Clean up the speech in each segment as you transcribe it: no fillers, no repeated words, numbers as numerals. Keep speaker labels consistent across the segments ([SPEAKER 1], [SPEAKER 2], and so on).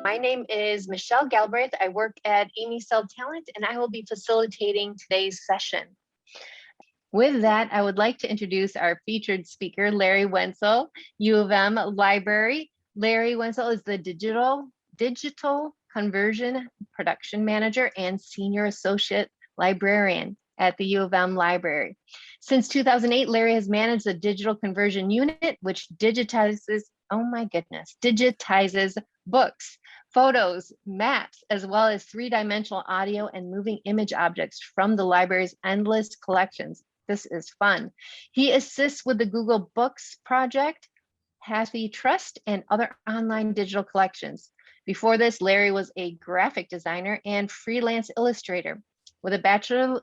[SPEAKER 1] My name is Michelle Galbraith. I work at Amy Cell Talent, and I will be facilitating today's session. With that, I would like to introduce our featured speaker, Larry Wentzel, U of M Library. Larry Wentzel is the Digital Conversion Production Manager and Senior Associate Librarian at the U of M Library. Since 2008, Larry has managed the Digital Conversion Unit, which digitizes books, photos, maps, as well as three-dimensional audio and moving image objects from the library's endless collections. This is fun. He assists with the Google Books project, Hathi Trust, and other online digital collections. Before this, Larry was a graphic designer and freelance illustrator with a bachelor's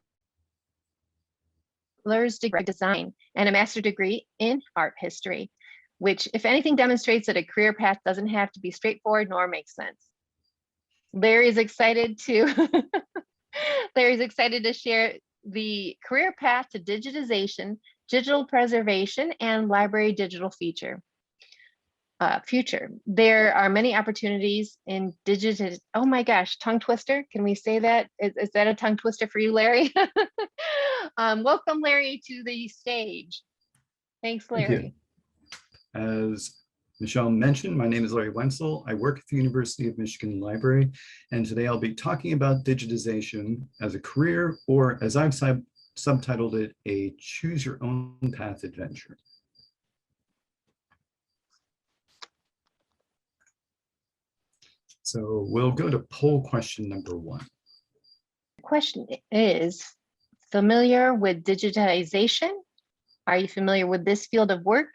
[SPEAKER 1] degree in design and a master's degree in art history, which, if anything, demonstrates that a career path doesn't have to be straightforward nor make sense. Larry's excited to share the career path to digitization, digital preservation, and library digital future. There are many opportunities in digital. Oh my gosh, tongue twister. Can we say that? Is that a tongue twister for you, Larry? Welcome, Larry, to the stage. Thanks, Larry.
[SPEAKER 2] Thank you. As Michelle mentioned, my name is Larry Wentzel. I work at the University of Michigan Library, and today I'll be talking about digitization as a career, or as I've subtitled it, a choose your own path adventure. So we'll go to poll question number 1.
[SPEAKER 1] The question is, familiar with digitization? Are you familiar with this field of work?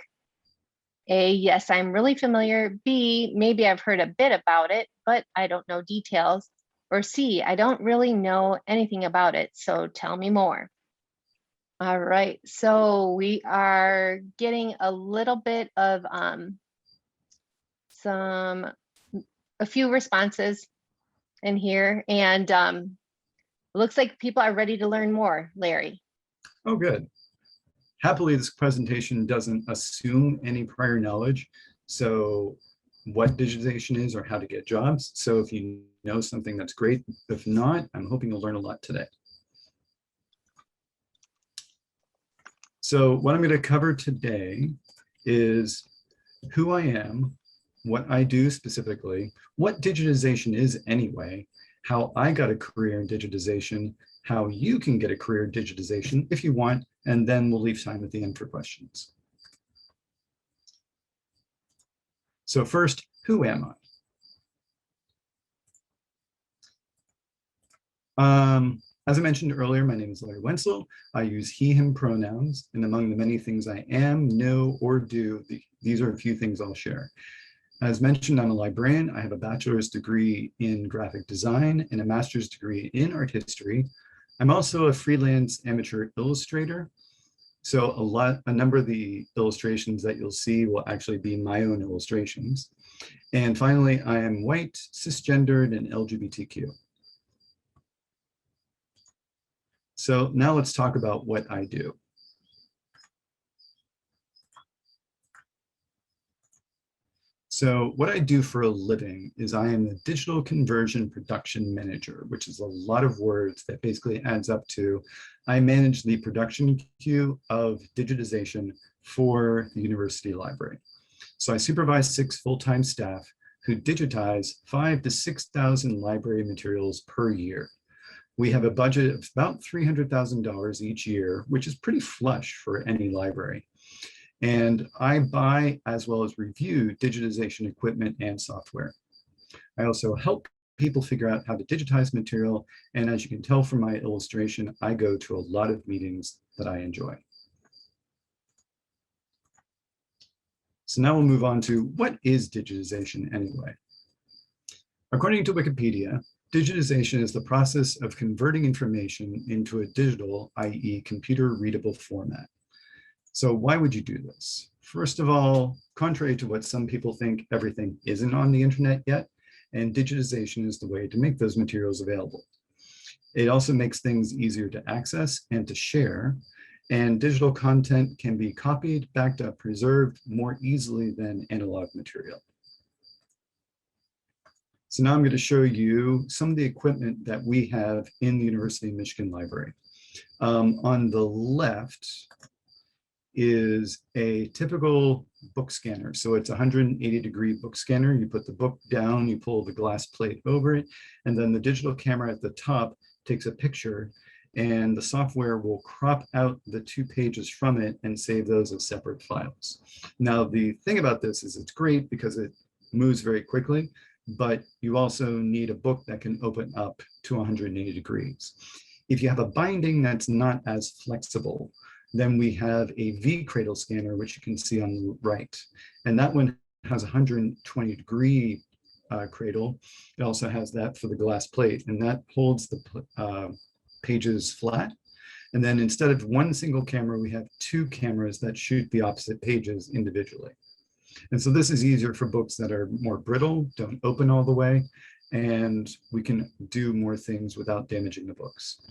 [SPEAKER 1] A, yes, I'm really familiar. B, maybe I've heard a bit about it, but I don't know details. Or C, I don't really know anything about it, so tell me more. All right, so we are getting a little bit of a few responses in here, and it looks like people are ready to learn more, Larry.
[SPEAKER 2] Oh, good. Happily, this presentation doesn't assume any prior knowledge, so what digitization is or how to get jobs. So if you know something, that's great. If not, I'm hoping you'll learn a lot today. So what I'm going to cover today is who I am, what I do specifically, what digitization is anyway, how I got a career in digitization, how you can get a career in digitization if you want, and then we'll leave time at the end for questions. So first, who am I? As I mentioned earlier, my name is Larry Wentzel. I use he, him pronouns, and among the many things I am, know, or do, these are a few things I'll share. As mentioned, I'm a librarian. I have a bachelor's degree in graphic design and a master's degree in art history. I'm also a freelance amateur illustrator. So a number of the illustrations that you'll see will actually be my own illustrations. And finally, I am white, cisgendered, and LGBTQ. So now let's talk about what I do. So what I do for a living is I am the Digital Conversion Production Manager, which is a lot of words that basically adds up to I manage the production queue of digitization for the university library. So I supervise 6 full-time staff who digitize 5,000 to 6,000 library materials per year. We have a budget of about $300,000 each year, which is pretty flush for any library. And I buy as well as review digitization equipment and software. I also help people figure out how to digitize material. And as you can tell from my illustration, I go to a lot of meetings that I enjoy. So now we'll move on to what is digitization anyway? According to Wikipedia, digitization is the process of converting information into a digital, i.e. computer readable format. So why would you do this? First of all, contrary to what some people think, everything isn't on the internet yet, and digitization is the way to make those materials available. It also makes things easier to access and to share, and digital content can be copied, backed up, preserved more easily than analog material. So now I'm going to show you some of the equipment that we have in the University of Michigan Library. On the left is a typical book scanner. So it's a 180-degree book scanner. You put the book down, you pull the glass plate over it, and then the digital camera at the top takes a picture, and the software will crop out the 2 pages from it and save those as separate files. Now, the thing about this is it's great because it moves very quickly, but you also need a book that can open up to 180 degrees. If you have a binding that's not as flexible, then we have a V-cradle scanner, which you can see on the right. And that one has a 120-degree cradle. It also has that for the glass plate, and that holds the pages flat. And then instead of one single camera, we have 2 cameras that shoot the opposite pages individually. And so this is easier for books that are more brittle, don't open all the way, and we can do more things without damaging the books.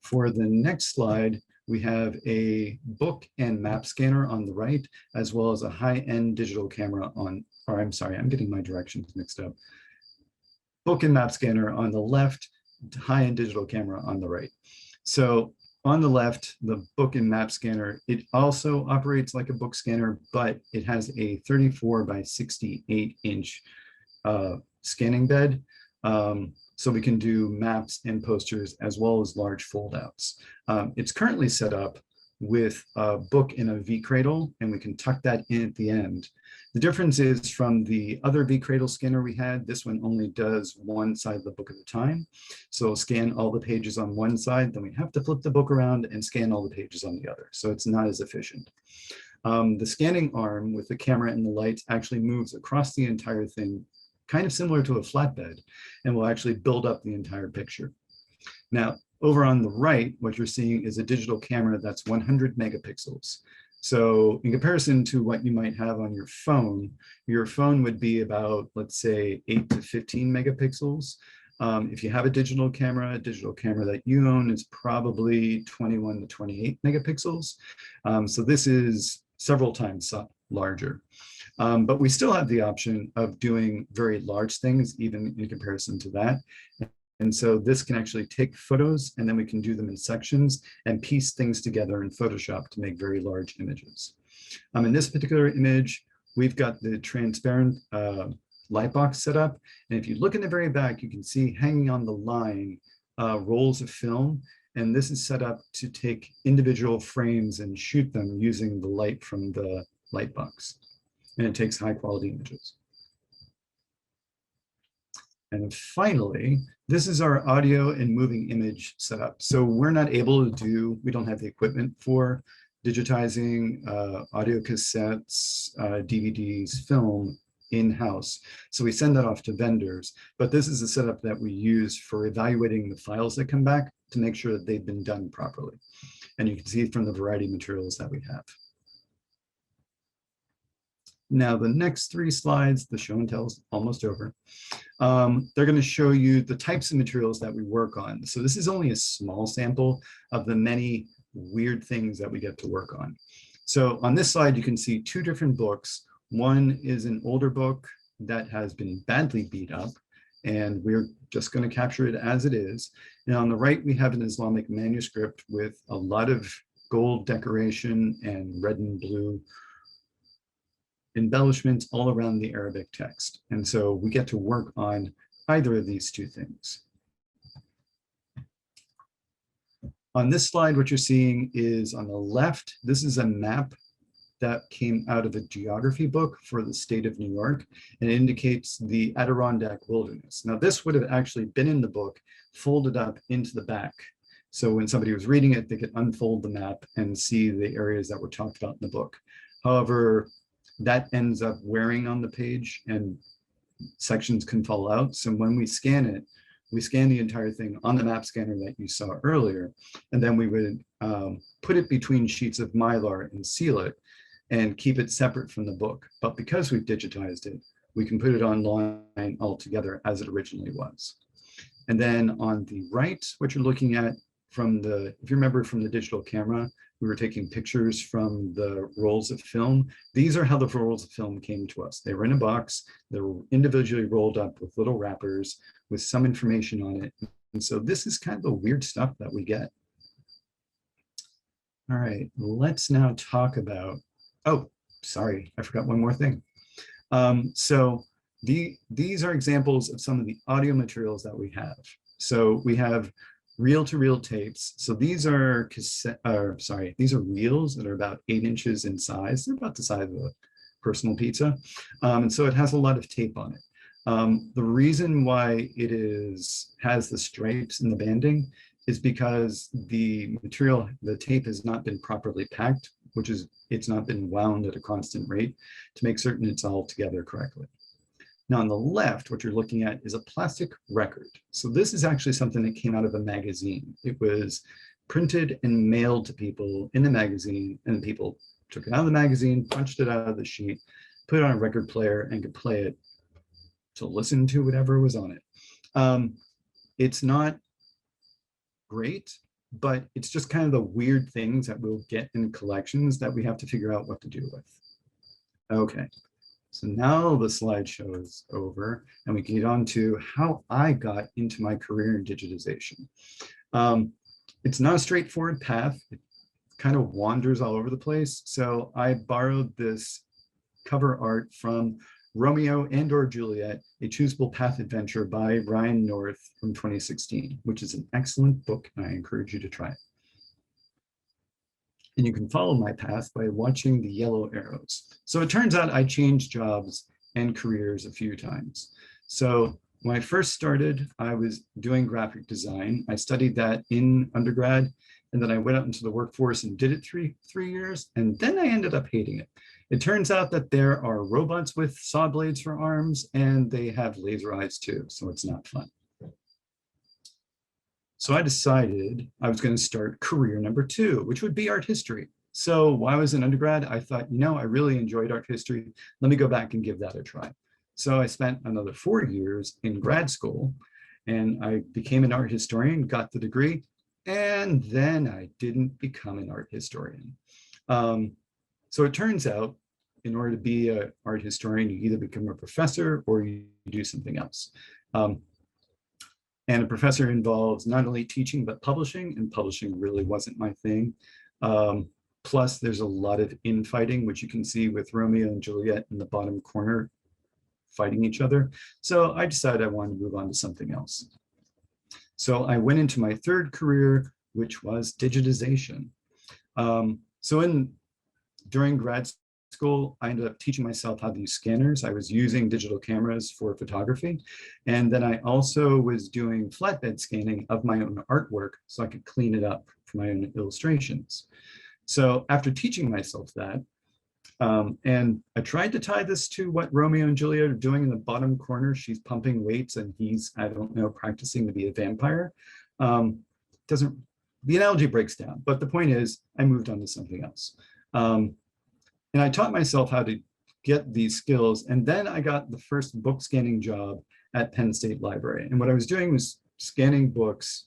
[SPEAKER 2] For the next slide, we have a book and map scanner on the right, as well as a high-end digital camera on, or I'm sorry, I'm getting my directions mixed up. Book and map scanner on the left, high-end digital camera on the right. So on the left, the book and map scanner, it also operates like a book scanner, but it has a 34 by 68 inch scanning bed. So we can do maps and posters as well as large foldouts. It's currently set up with a book in a V-cradle, and we can tuck that in at the end. The difference is from the other V-cradle scanner we had, this one only does one side of the book at a time. So it'll scan all the pages on one side, then we have to flip the book around and scan all the pages on the other. So it's not as efficient. The scanning arm with the camera and the lights actually moves across the entire thing, kind of similar to a flatbed, and will actually build up the entire picture. Now, over on the right, what you're seeing is a digital camera that's 100 megapixels. So in comparison to what you might have on your phone would be about, let's say, 8 to 15 megapixels. If you have a digital camera that you own is probably 21 to 28 megapixels. So this is several times larger. But we still have the option of doing very large things, even in comparison to that. And so this can actually take photos, and then we can do them in sections and piece things together in Photoshop to make very large images. In this particular image, we've got the transparent light box set up. And if you look in the very back, you can see hanging on the line rolls of film. And this is set up to take individual frames and shoot them using the light from the light box. And it takes high quality images. And finally, this is our audio and moving image setup. So we're not able to do, we don't have the equipment for digitizing audio cassettes, DVDs, film in-house. So we send that off to vendors, but this is a setup that we use for evaluating the files that come back to make sure that they've been done properly. And you can see from the variety of materials that we have. Now, the next 3 slides, the show and tell is almost over. They're going to show you the types of materials that we work on. So this is only a small sample of the many weird things that we get to work on. So on this slide, you can see 2 different books. One is an older book that has been badly beat up, and we're just going to capture it as it is. And on the right, we have an Islamic manuscript with a lot of gold decoration and red and blue embellishments all around the Arabic text. And so we get to work on either of these 2 things. On this slide, what you're seeing is on the left, this is a map that came out of a geography book for the state of New York, and it indicates the Adirondack wilderness. Now, this would have actually been in the book, folded up into the back. So when somebody was reading it, they could unfold the map and see the areas that were talked about in the book. However, that ends up wearing on the page and sections can fall out. So when we scan it, we scan the entire thing on the map scanner that you saw earlier, and then we would put it between sheets of Mylar and seal it and keep it separate from the book. But because we've digitized it, we can put it online altogether as it originally was. And then on the right, what you're looking at from the, if you remember from the digital camera, We were taking pictures from the rolls of film. These are how the rolls of film came to us. They were in a box. They were individually rolled up with little wrappers with some information on it. And so this is kind of the weird stuff that we get. All right, let's now talk about, oh, sorry, I forgot one more thing. These are examples of some of the audio materials that we have. So we have reel-to-reel tapes. So these are these are reels that are about 8 inches in size. They're about the size of a personal pizza. And so it has a lot of tape on it. The reason why it has the stripes and the banding is because the material, the tape has not been properly packed, which is it's not been wound at a constant rate to make certain it's all together correctly. Now on the left, what you're looking at is a plastic record. So this is actually something that came out of a magazine. It was printed and mailed to people in the magazine, and people took it out of the magazine, punched it out of the sheet, put it on a record player, and could play it to listen to whatever was on it. It's not great, but it's just kind of the weird things that we'll get in collections that we have to figure out what to do with. Okay, so now the slideshow is over and we can get on to how I got into my career in digitization. It's not a straightforward path. It kind of wanders all over the place. So I borrowed this cover art from Romeo and or Juliet, A Choosable Path Adventure by Ryan North from 2016, which is an excellent book, and I encourage you to try it. And you can follow my path by watching the yellow arrows. So it turns out I changed jobs and careers a few times. So when I first started, I was doing graphic design. I studied that in undergrad, and then I went out into the workforce and did it three years, and then I ended up hating it. It turns out that there are robots with saw blades for arms, and they have laser eyes too, so it's not fun. So I decided I was going to start career number 2, which would be art history. So while I was in undergrad, I thought, you know, I really enjoyed art history. Let me go back and give that a try. So I spent another 4 years in grad school, and I became an art historian, got the degree, and then I didn't become an art historian. So it turns out, in order to be an art historian, you either become a professor or you do something else. And a professor involves not only teaching, but publishing, and publishing really wasn't my thing. Plus, there's a lot of infighting, which you can see with Romeo and Juliet in the bottom corner fighting each other. So I decided I wanted to move on to something else. So I went into my third career, which was digitization. During grad school, I ended up teaching myself how to use scanners. I was using digital cameras for photography. And then I also was doing flatbed scanning of my own artwork so I could clean it up for my own illustrations. So after teaching myself that, and I tried to tie this to what Romeo and Juliet are doing in the bottom corner. She's pumping weights and he's, I don't know, practicing to be a vampire. The analogy breaks down, but the point is I moved on to something else. And I taught myself how to get these skills. And then I got the first book scanning job at Penn State Library. And what I was doing was scanning books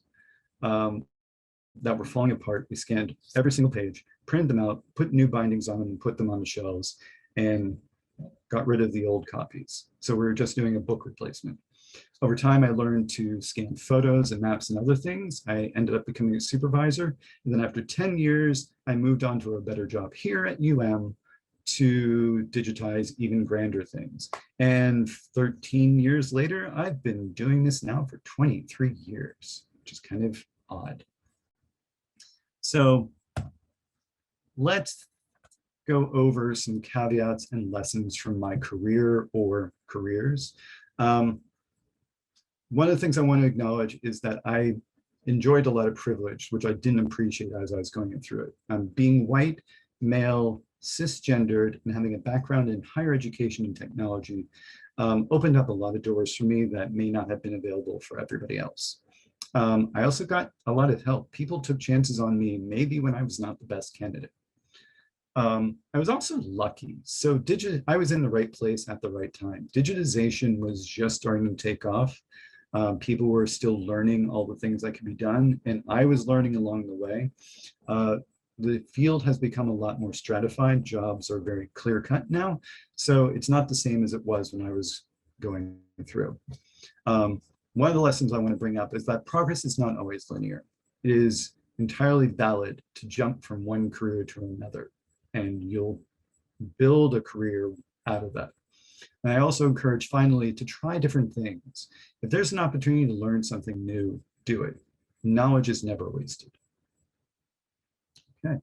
[SPEAKER 2] that were falling apart. We scanned every single page, printed them out, put new bindings on them, and put them on the shelves, and got rid of the old copies. So we were just doing a book replacement. Over time, I learned to scan photos and maps and other things. I ended up becoming a supervisor. And then after 10 years, I moved on to a better job here at UM to digitize even grander things. And 13 years later, I've been doing this now for 23 years, which is kind of odd. So let's go over some caveats and lessons from my career or careers. One of the things I want to acknowledge is that I enjoyed a lot of privilege, which I didn't appreciate as I was going through it. Being white, male, cisgendered, and having a background in higher education and technology opened up a lot of doors for me that may not have been available for everybody else. I also got a lot of help. People took chances on me, maybe when I was not the best candidate. I was also lucky. So I was in the right place at the right time. Digitization was just starting to take off. People were still learning all the things that could be done, and I was learning along the way. the field has become a lot more stratified. Jobs are very clear cut now. So it's not the same as it was when I was going through. One of the lessons I want to bring up is that progress is not always linear. It is entirely valid to jump from one career to another, and you'll build a career out of that. And I also encourage, finally, to try different things. If there's an opportunity to learn something new, do it. Knowledge is never wasted. Okay.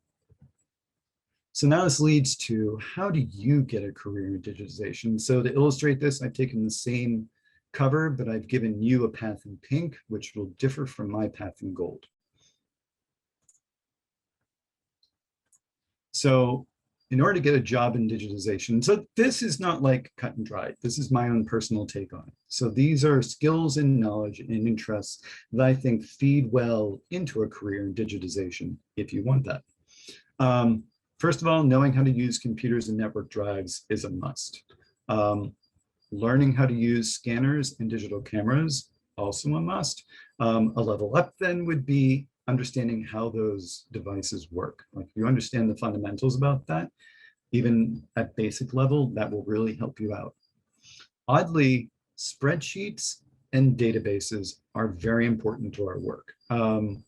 [SPEAKER 2] So now this leads to, how do you get a career in digitization? So to illustrate this, I've taken the same cover, but I've given you a path in pink, which will differ from my path in gold. So in order to get a job in digitization, so this is not like cut and dried. This is my own personal take on it. So these are skills and knowledge and interests that I think feed well into a career in digitization, if you want that. First of all, knowing how to use computers and network drives is a must. Learning how to use scanners and digital cameras, also a must. A level up then would be understanding how those devices work. Like, if you understand the fundamentals about that, even at basic level, that will really help you out. Oddly, spreadsheets and databases are very important to our work.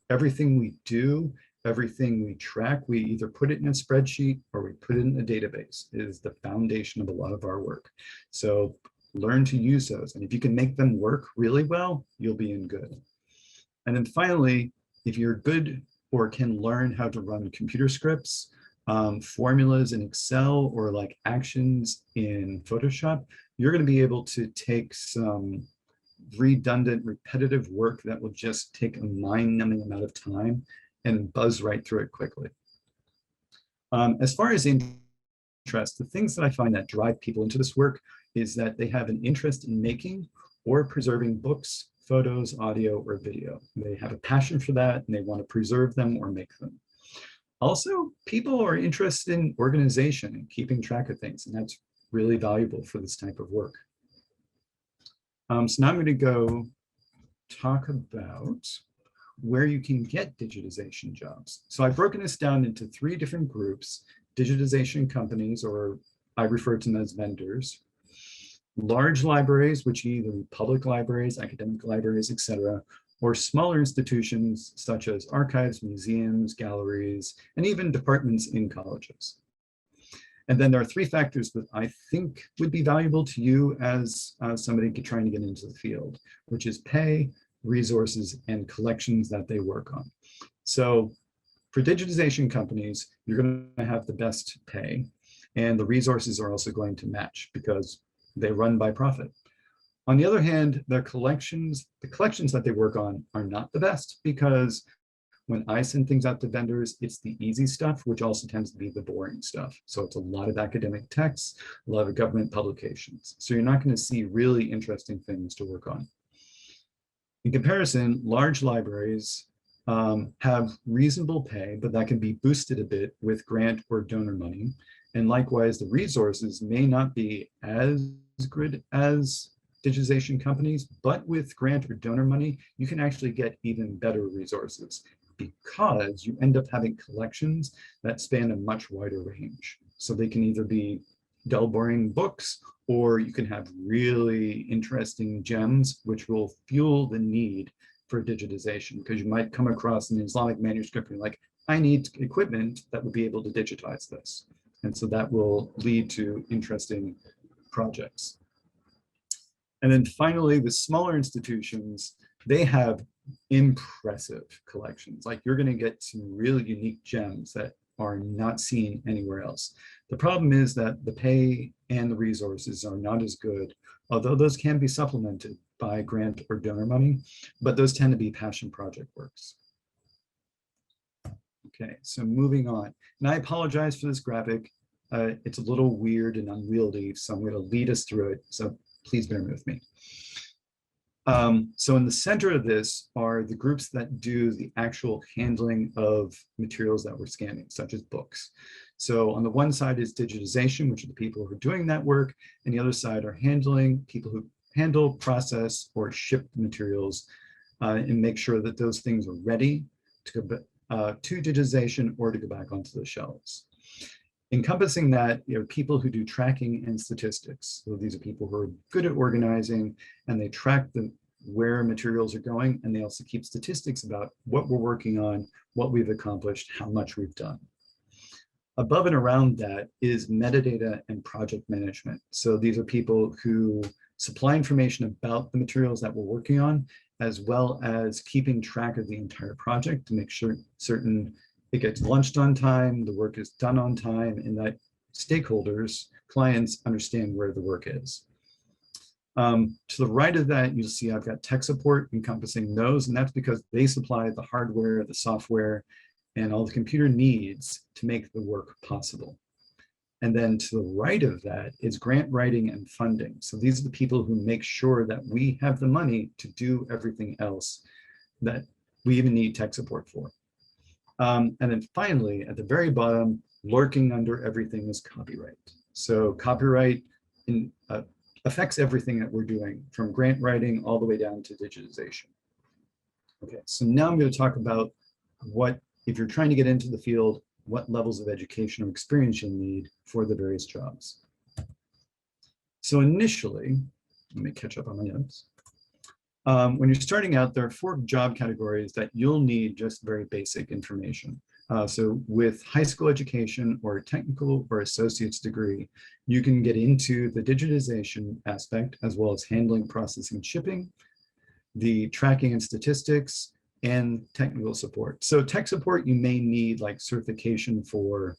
[SPEAKER 2] Everything we do, everything we track, we either put it in a spreadsheet or we put it in a database. It is the foundation of a lot of our work. So learn to use those. And if you can make them work really well, you'll be in good. And then finally, if you're good or can learn how to run computer scripts, formulas in Excel, or like actions in Photoshop, you're going to be able to take some redundant, repetitive work that will just take a mind-numbing amount of time and buzz right through it quickly. As far as interest, the things that I find that drive people into this work is that they have an interest in making or preserving books, photos, audio, or video. They have a passion for that and they want to preserve them or make them. Also, people are interested in organization and keeping track of things, and that's really valuable for this type of work. So now I'm going to go talk about where you can get digitization jobs. So I've broken this down into 3 different groups: digitization companies, or I refer to them as vendors; large libraries, which either public libraries, academic libraries, etc., or smaller institutions such as archives, museums, galleries, and even departments in colleges. And then there are 3 factors that I think would be valuable to you as somebody trying to get into the field, which is pay, resources, and collections that they work on. So for digitization companies, you're going to have the best pay, and the resources are also going to match because they run by profit. On the other hand, the collections that they work on are not the best, because when I send things out to vendors, it's the easy stuff, which also tends to be the boring stuff. So it's a lot of academic texts, a lot of government publications. So you're not going to see really interesting things to work on. In comparison, large libraries have reasonable pay, but that can be boosted a bit with grant or donor money. And likewise, the resources may not be as good as digitization companies, but with grant or donor money, you can actually get even better resources, because you end up having collections that span a much wider range. So they can either be dull, boring books, or you can have really interesting gems, which will fuel the need for digitization, because you might come across an Islamic manuscript and you're like, I need equipment that will be able to digitize this. And so that will lead to interesting projects. And then finally, the smaller institutions, they have impressive collections. Like, you're going to get some really unique gems that are not seen anywhere else. The problem is that the pay and the resources are not as good, although those can be supplemented by grant or donor money, but those tend to be passion project works. Okay, so moving on. And I apologize for this graphic. It's a little weird and unwieldy, so I'm going to lead us through it. So please bear with me. So in the center of this are the groups that do the actual handling of materials that we're scanning, such as books. So on the one side is digitization, which are the people who are doing that work, and the other side are handling, people who handle, process, or ship the materials and make sure that those things are ready to digitization or to go back onto the shelves. Encompassing that, people who do tracking and statistics. So these are people who are good at organizing, and they track where materials are going, and they also keep statistics about what we're working on, what we've accomplished, how much we've done. Above and around that is metadata and project management. So these are people who supply information about the materials that we're working on, as well as keeping track of the entire project to make sure certain it gets launched on time, the work is done on time, and that stakeholders, clients, understand where the work is. To the right of that, you'll see I've got tech support encompassing those, and that's because they supply the hardware, the software, and all the computer needs to make the work possible. And then to the right of that is grant writing and funding. So these are the people who make sure that we have the money to do everything else that we even need tech support for. And then finally, at the very bottom, lurking under everything is copyright. So copyright affects everything that we're doing, from grant writing all the way down to digitization. Okay, so now I'm going to talk about what, if you're trying to get into the field, what levels of education or experience you'll need for the various jobs. So initially, let me catch up on my notes. When you're starting out, there are 4 job categories that you'll need just very basic information. So with high school education or technical or associate's degree, you can get into the digitization aspect, as well as handling, processing, shipping, the tracking and statistics, and technical support. So tech support, you may need like certification for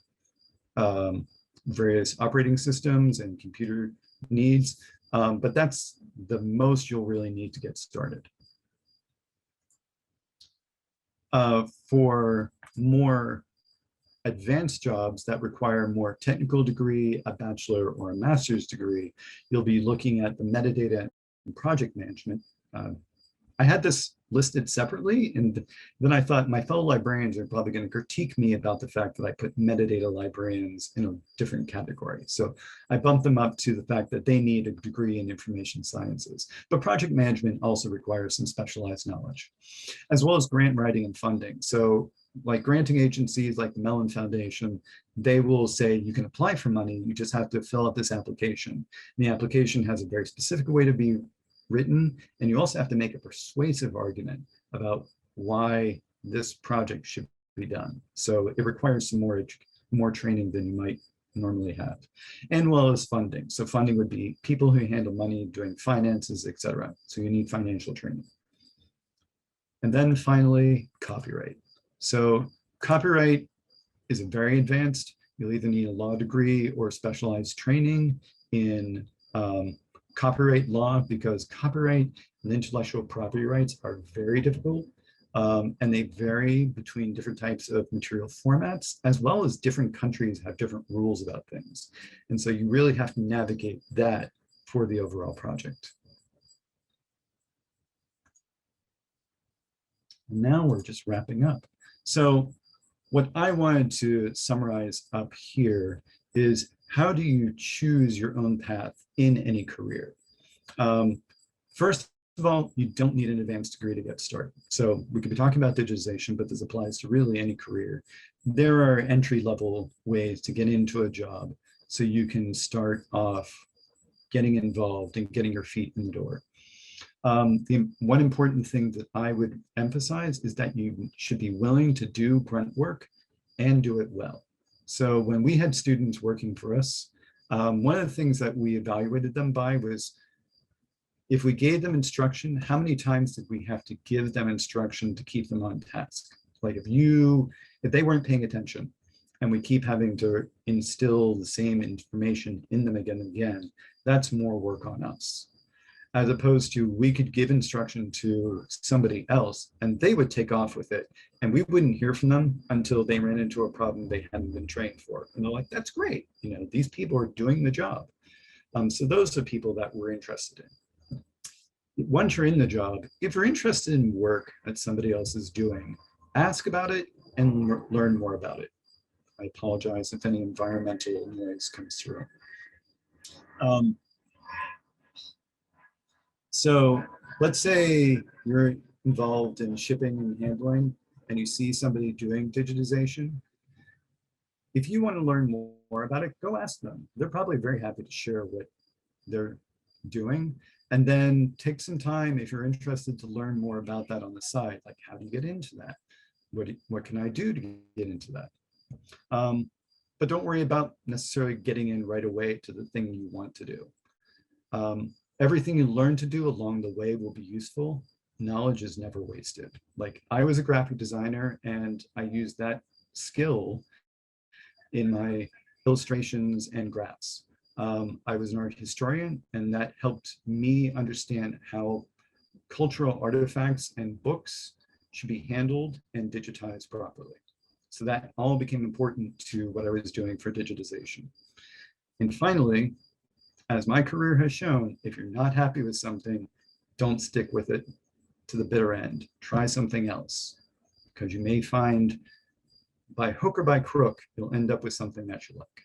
[SPEAKER 2] various operating systems and computer needs. But that's the most you'll really need to get started. For more advanced jobs that require more technical degree, a bachelor or a master's degree, you'll be looking at the metadata and project management. I had this listed separately, and then I thought my fellow librarians are probably going to critique me about the fact that I put metadata librarians in a different category. So I bumped them up to the fact that they need a degree in information sciences. But project management also requires some specialized knowledge, as well as grant writing and funding. So like granting agencies like the Mellon Foundation, they will say you can apply for money, you just have to fill out this application. And the application has a very specific way to be written, and you also have to make a persuasive argument about why this project should be done. So it requires some more training than you might normally have, and well as funding. So funding would be people who handle money, doing finances, etc. So you need financial training. And then finally, copyright. So copyright is very advanced. You'll either need a law degree or specialized training in copyright law, because copyright and intellectual property rights are very difficult, and they vary between different types of material formats, as well as different countries have different rules about things. And so you really have to navigate that for the overall project. And now we're just wrapping up. So what I wanted to summarize up here is, how do you choose your own path in any career? First of all, you don't need an advanced degree to get started. So we could be talking about digitization, but this applies to really any career. There are entry-level ways to get into a job so you can start off getting involved and getting your feet in the door. The one important thing that I would emphasize is that you should be willing to do grunt work and do it well. So when we had students working for us, one of the things that we evaluated them by was, if we gave them instruction, how many times did we have to give them instruction to keep them on task? Like if they weren't paying attention and we keep having to instill the same information in them again and again, that's more work on us. As opposed to, we could give instruction to somebody else and they would take off with it, and we wouldn't hear from them until they ran into a problem they hadn't been trained for. And they're like, that's great. These people are doing the job. So those are people that we're interested in. Once you're in the job, if you're interested in work that somebody else is doing, ask about it and learn more about it. I apologize if any environmental noise comes through. So let's say you're involved in shipping and handling. and you see somebody doing digitization, if you want to learn more about it, go ask them. They're probably very happy to share what they're doing. And then take some time if you're interested to learn more about that on the side, like how do you get into that? What can I do to get into that? But don't worry about necessarily getting in right away to the thing you want to do. Everything you learn to do along the way will be useful. Knowledge is never wasted. Like I was a graphic designer and I used that skill in my illustrations and graphs. I was an art historian, and that helped me understand how cultural artifacts and books should be handled and digitized properly. So that all became important to what I was doing for digitization. And finally, as my career has shown, if you're not happy with something, don't stick with it to the bitter end. Try something else, because you may find by hook or by crook, you'll end up with something that you like.